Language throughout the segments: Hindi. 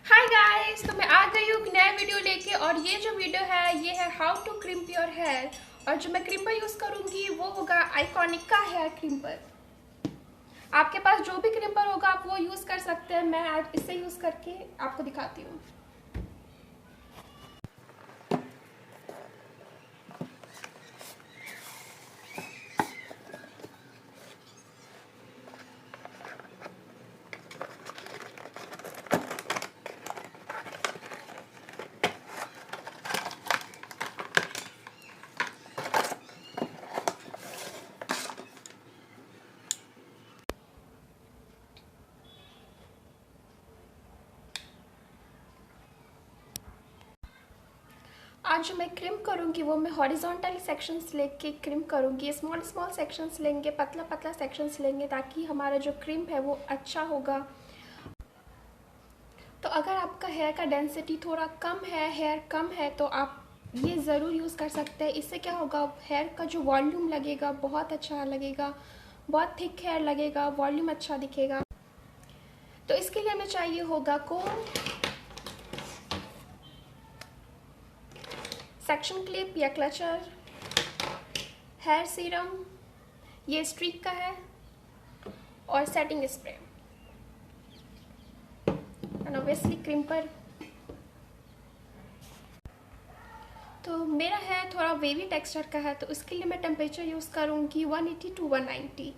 हाय गाइस, तो मैं आ गई हूँ एक नया वीडियो लेके। और ये जो वीडियो है ये है how to crimp your hair. और जो मैं क्रिम्पर यूज़ करूँगी वो होगा आइकॉनिक का हेयर क्रिम्पर। आपके पास जो भी क्रिम्पर होगा आप वो यूज़ कर सकते हैं। मैं आज इसे यूज़ करके आपको दिखाती हूँ। आज जो मैं क्रिम्प करूँगी वो मैं हॉरिजॉन्टल सेक्शंस लेके क्रिम्प करूँगी। स्मॉल स्मॉल सेक्शंस लेंगे, पतला पतला सेक्शंस लेंगे ताकि हमारा जो क्रिम्प है वो अच्छा होगा। तो अगर आपका हेयर का डेंसिटी थोड़ा कम है, हेयर कम है, तो आप ये ज़रूर यूज़ कर सकते हैं। इससे क्या होगा, हेयर का जो वॉल्यूम लगेगा बहुत अच्छा लगेगा, बहुत थिक हेयर लगेगा, वॉल्यूम अच्छा दिखेगा। तो इसके लिए हमें चाहिए होगा कोम, सेक्शन क्लिप या क्लचर, हेयर सीरम, ये स्ट्रीक का है, और setting spray and obviously crimper. तो मेरा हेयर थोड़ा वेवी टेक्सचर का है, तो इसके लिए मैं टेम्परेचर यूज़ करूँगी 180 to 190।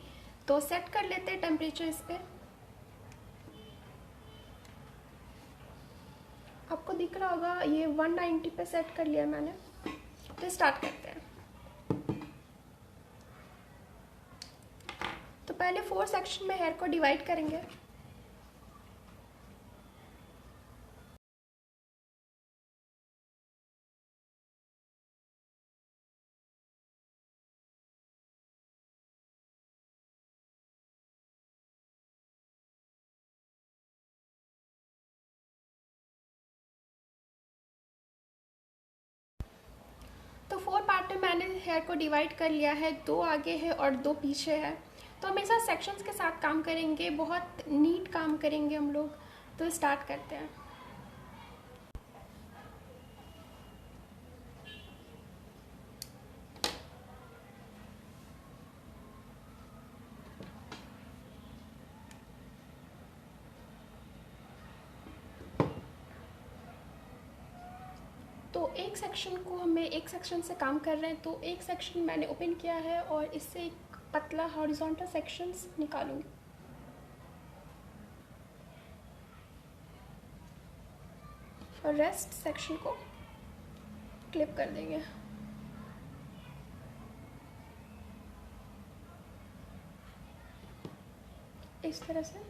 तो सेट कर लेते हैं टेम्परेचर इस पर। आपको दिख रहा होगा ये 190 पे सेट कर लिया मैंने। तो स्टार्ट करते हैं। तो पहले 4 सेक्शन में हेयर को डिवाइड करेंगे। तो 4 पार्ट में मैंने हेयर को डिवाइड कर लिया है, 2 आगे है और 2 पीछे है। तो हमेशा सेक्शंस के साथ काम करेंगे, बहुत नीट काम करेंगे हम लोग। तो स्टार्ट करते हैं। तो एक सेक्शन को हमें एक सेक्शन से काम कर रहे हैं, तो एक सेक्शन मैंने ओपन किया है और इससे एक पतला हॉरिजॉन्टल सेक्शंस निकालूंगी। और रेस्ट सेक्शन को क्लिप कर देंगे। इस तरह से।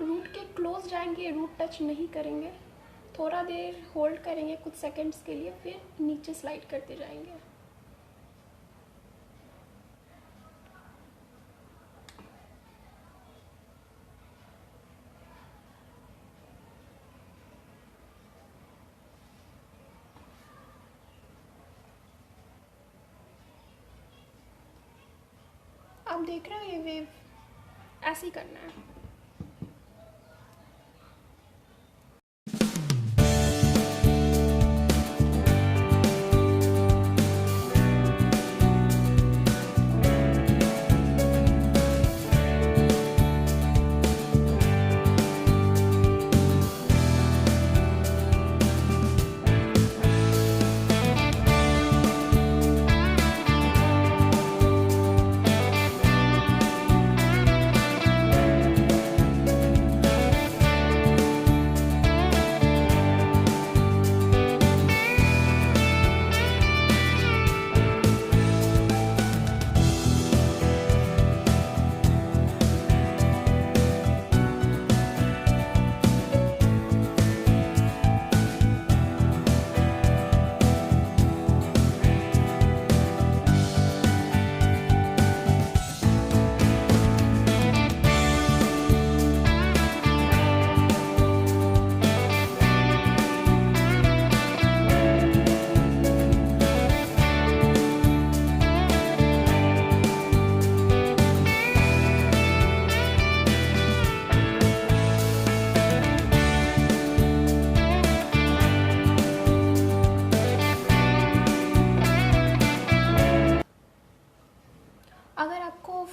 रूट के क्लोज जाएंगे, रूट टच नहीं करेंगे। थोड़ा देर होल्ड करेंगे कुछ सेकंड्स के लिए, फिर नीचे स्लाइड करते जाएंगे। आप देख रहे हो ये वेव, ऐसे ही करना है।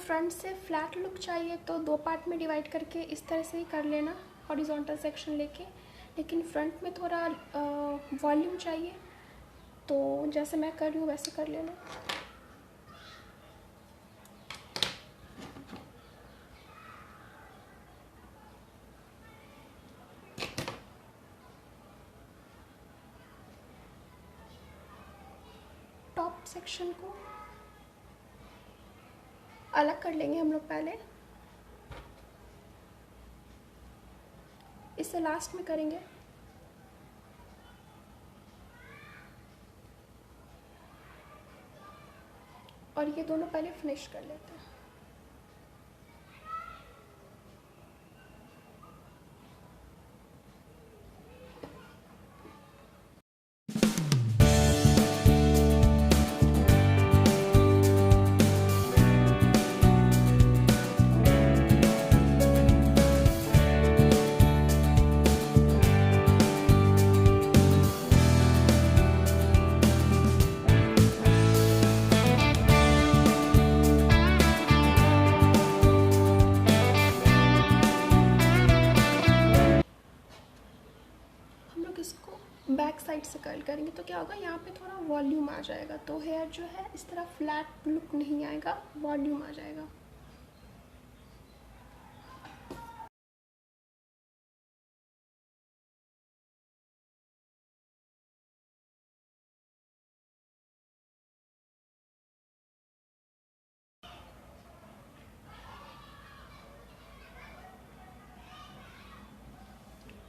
फ्रंट से फ्लैट लुक चाहिए तो 2 पार्ट में डिवाइड करके इस तरह से ही कर लेना, हॉरिजॉन्टल सेक्शन लेके। लेकिन फ्रंट में थोड़ा वॉल्यूम चाहिए तो जैसे मैं कर रही हूँ वैसे कर लेना। टॉप सेक्शन को अलग कर लेंगे हम लोग पहले, इसे लास्ट में करेंगे। और ये दोनों पहले फिनिश कर लेते हैं। बैक साइड से कर्ल करेंगे तो क्या होगा, यहाँ पे थोड़ा वॉल्यूम आ जाएगा, तो हेयर जो है इस तरह फ्लैट लुक नहीं आएगा, वॉल्यूम आ जाएगा।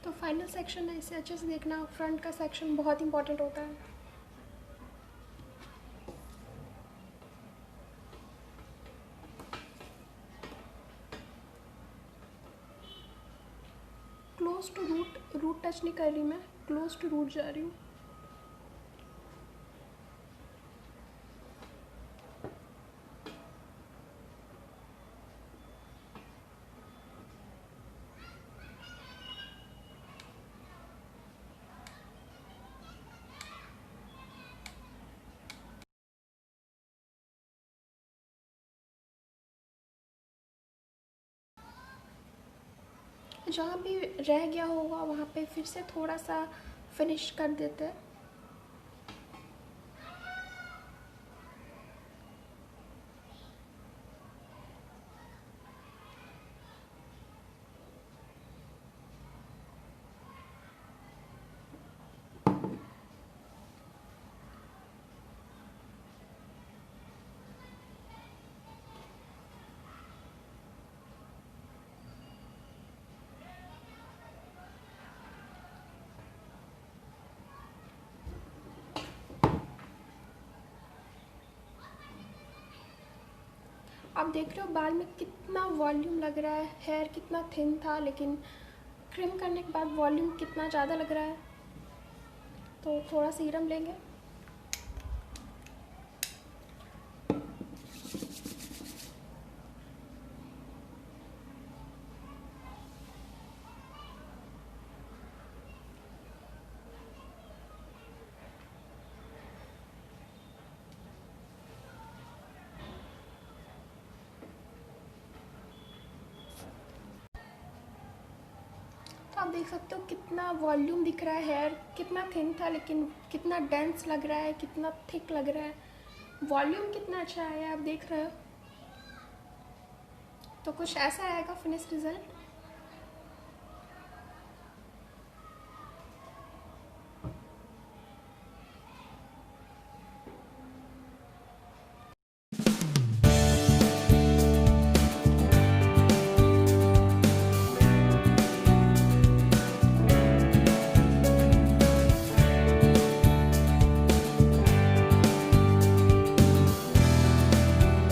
तो फाइनल सेक्शन है, इसे अच्छे से देखना, फ्रंट का सेक्शन बहुत इंपॉर्टेंट होता है। क्लोज टू रूट टच नहीं कर रही मैं, क्लोज टू रूट जा रही हूँ। जहाँ भी रह गया होगा वहाँ पे फिर से थोड़ा सा फिनिश कर देते हैं। आप देख रहे हो बाल में कितना वॉल्यूम लग रहा है, हेयर कितना थिन था, लेकिन ट्रिम करने के बाद वॉल्यूम कितना ज़्यादा लग रहा है। तो थोड़ा सीरम लेंगे, आप देख सकते हो कितना वॉल्यूम दिख रहा है, हेयर कितना थिन था लेकिन कितना डेंस लग रहा है, कितना थिक लग रहा है, वॉल्यूम कितना अच्छा है, आप देख रहे हो। तो कुछ ऐसा आएगा फिनिश रिजल्ट।